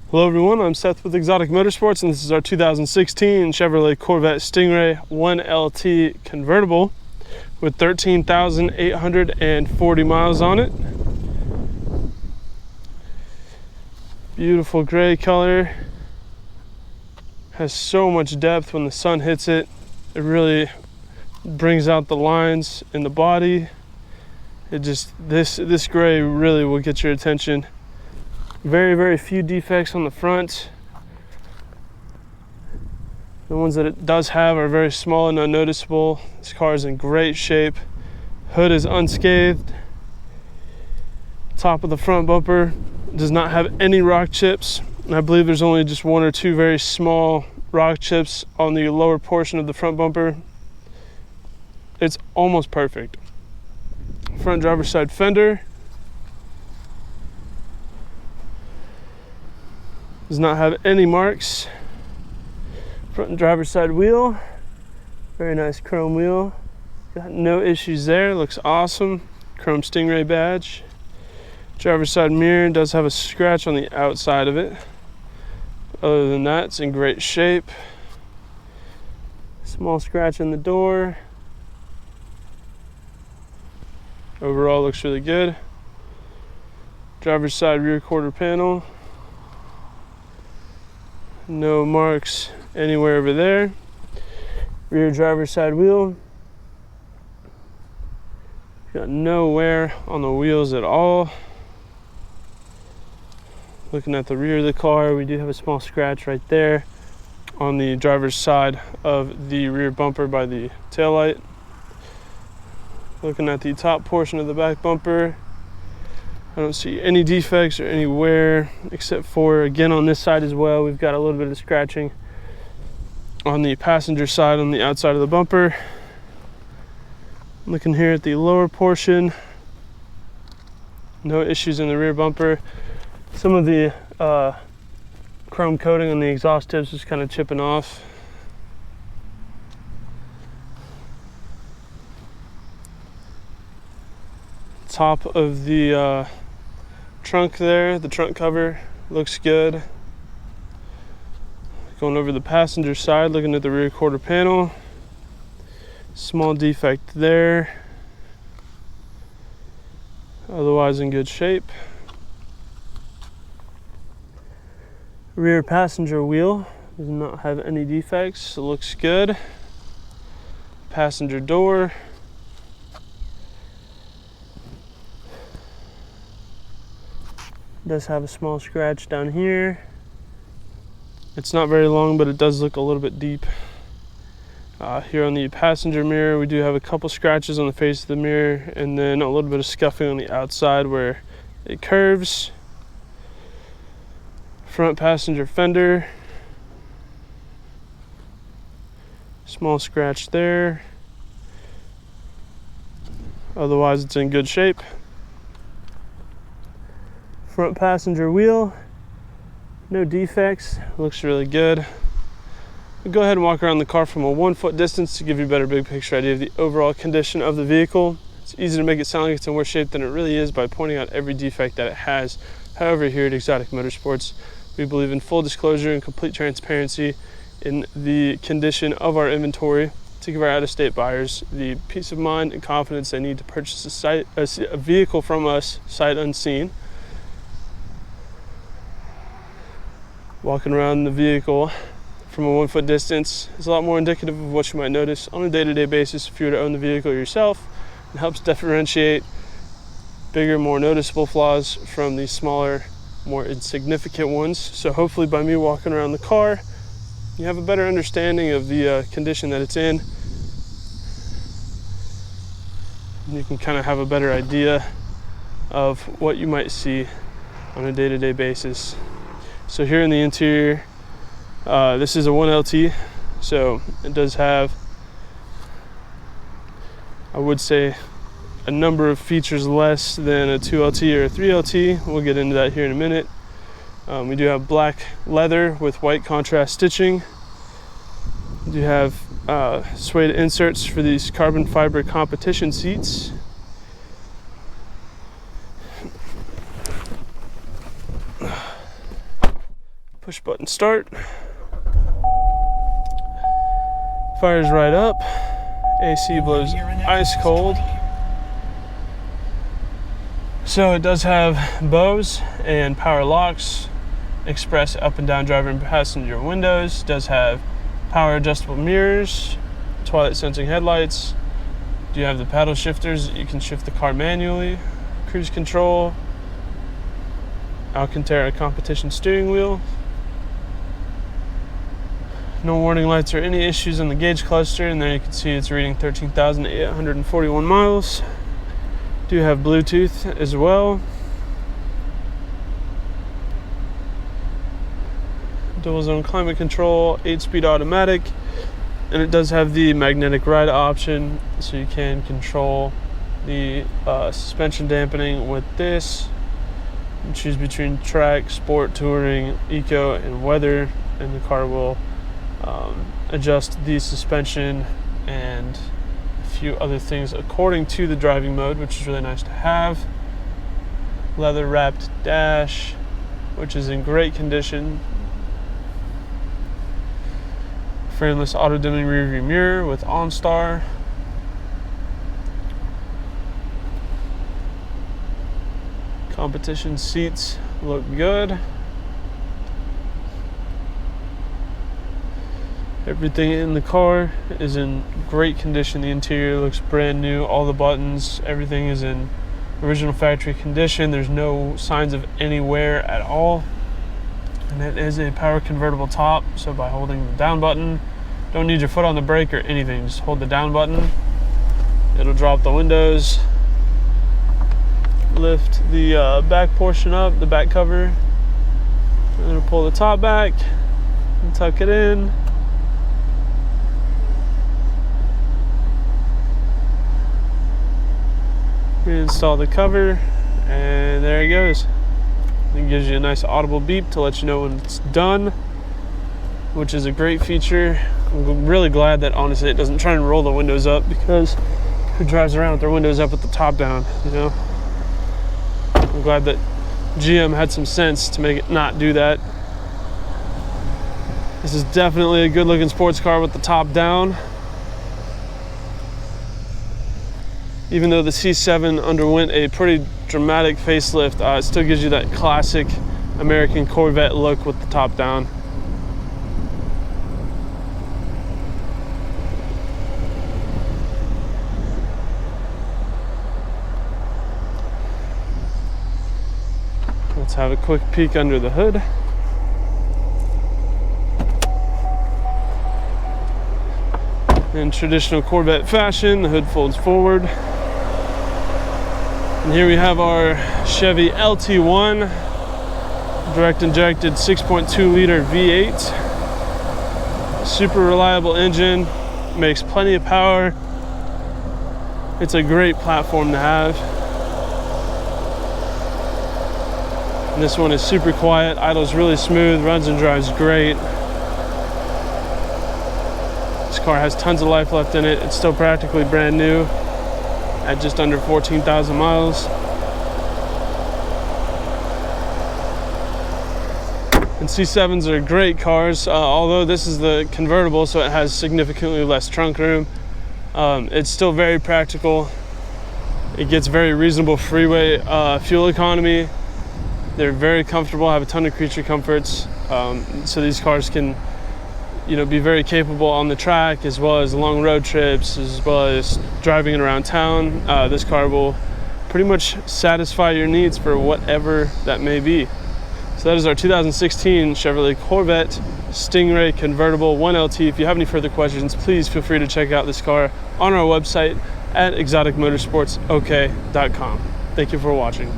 Hello everyone, I'm Seth with Exotic Motorsports, and this is our 2016 Chevrolet Corvette Stingray 1LT Convertible with 13,840 miles on it. Beautiful gray color. Has so much depth when the sun hits it. It really brings out the lines in the body. It just, this gray really will get your attention. Very few defects on the front. The ones that it does have are very small and unnoticeable. This car is in great shape. Hood is unscathed. Top of the front bumper does not have any rock chips. And I believe there's only just one or two very small rock chips on the lower portion of the front bumper. It's almost perfect. Front driver's side fender does not have any marks. Front driver's side wheel, very nice chrome wheel. Got no issues there, looks awesome. Chrome Stingray badge. Driver's side mirror does have a scratch on the outside of it. Other than that, it's in great shape. Small scratch in the door. Overall looks really good. Driver's side rear quarter panel. No marks anywhere over there. Rear driver's side wheel. Got no wear on the wheels at all. Looking at the rear of the car, we do have a small scratch right there on the driver's side of the rear bumper by the taillight. Looking at the top portion of the back bumper, I don't see any defects or any wear, except for, again, on this side as well, we've got a little bit of scratching on the passenger side on the outside of the bumper. Looking here at the lower portion, no issues in the rear bumper. Some of the chrome coating on the exhaust tips is kind of chipping off. Top of the trunk there, the trunk cover looks good. Going over the passenger side, looking at the rear quarter panel, small defect there, otherwise in good shape. Rear passenger wheel does not have any defects, it looks good. Passenger door, does have a small scratch down here. It's not very long, but it does look a little bit deep. Here on the passenger mirror, we do have a couple scratches on the face of the mirror, and then a little bit of scuffing on the outside where it curves. Front passenger fender, small scratch there. Otherwise, it's in good shape. Front passenger wheel, no defects, looks really good. We'll go ahead and walk around the car from a 1 foot distance to give you a better big picture idea of the overall condition of the vehicle. It's easy to make it sound like it's in worse shape than it really is by pointing out every defect that it has. However, here at Exotic Motorsports, we believe in full disclosure and complete transparency in the condition of our inventory to give our out-of-state buyers the peace of mind and confidence they need to purchase a vehicle from us sight unseen. Walking around the vehicle from a 1 foot distance is a lot more indicative of what you might notice on a day-to-day basis if you were to own the vehicle yourself. It helps differentiate bigger, more noticeable flaws from the smaller, more insignificant ones. So hopefully by me walking around the car, you have a better understanding of the condition that it's in. You can kind of have a better idea of what you might see on a day-to-day basis. So here in the interior, this is a 1LT, so it does have, I would say, a number of features less than a 2LT or a 3LT. We'll get into that here in a minute. We do have black leather with white contrast stitching. We do have suede inserts for these carbon fiber competition seats. Push button start. Fires right up. AC blows ice cold. So it does have Bose and power locks, express up and down driver and passenger windows. It does have power adjustable mirrors, twilight sensing headlights. You have the paddle shifters. You can shift the car manually. Cruise control. Alcantara competition steering wheel. No warning lights or any issues on the gauge cluster, and there you can see it's reading 13,841 miles. Do have Bluetooth as well. Dual zone climate control, 8-speed automatic, and it does have the magnetic ride option, so you can control the suspension dampening with this. You choose between track, sport, touring, eco, and weather, and the car will adjust the suspension and a few other things according to the driving mode, which is really nice to have. Leather wrapped dash, which is in great condition. Frameless auto dimming rear view mirror with OnStar. Competition seats look good. Everything in the car is in great condition. The interior looks brand new. All the buttons, everything is in original factory condition. There's no signs of any wear at all. And it is a power convertible top, so by holding the down button, don't need your foot on the brake or anything, just hold the down button. It'll drop the windows, lift the back portion up, the back cover, and it'll pull the top back and tuck it in. Reinstall the cover, and there it goes. It gives you a nice audible beep to let you know when it's done, which is a great feature. I'm really glad that honestly it doesn't try and roll the windows up, because who drives around with their windows up with the top down, you know? I'm glad that GM had some sense to make it not do that. This is definitely a good looking sports car with the top down. Even though the C7 underwent a pretty dramatic facelift, it still gives you that classic American Corvette look with the top down. Let's have a quick peek under the hood. In traditional Corvette fashion, the hood folds forward. And here we have our Chevy LT1, direct injected 6.2 liter V8. Super reliable engine, makes plenty of power. It's a great platform to have. And this one is super quiet, idles really smooth, runs and drives great. This car has tons of life left in it. It's still practically brand new at just under 14,000 miles. And C7s are great cars, although this is the convertible, so it has significantly less trunk room. It's still very practical. It gets very reasonable freeway fuel economy. They're very comfortable, have a ton of creature comforts. So these cars can, be very capable on the track, as well as long road trips, as well as driving it around town. This car will pretty much satisfy your needs for whatever that may be. So that is our 2016 Chevrolet Corvette Stingray Convertible 1LT. If you have any further questions, please feel free to check out this car on our website at exoticmotorsportsok.com. Thank you for watching.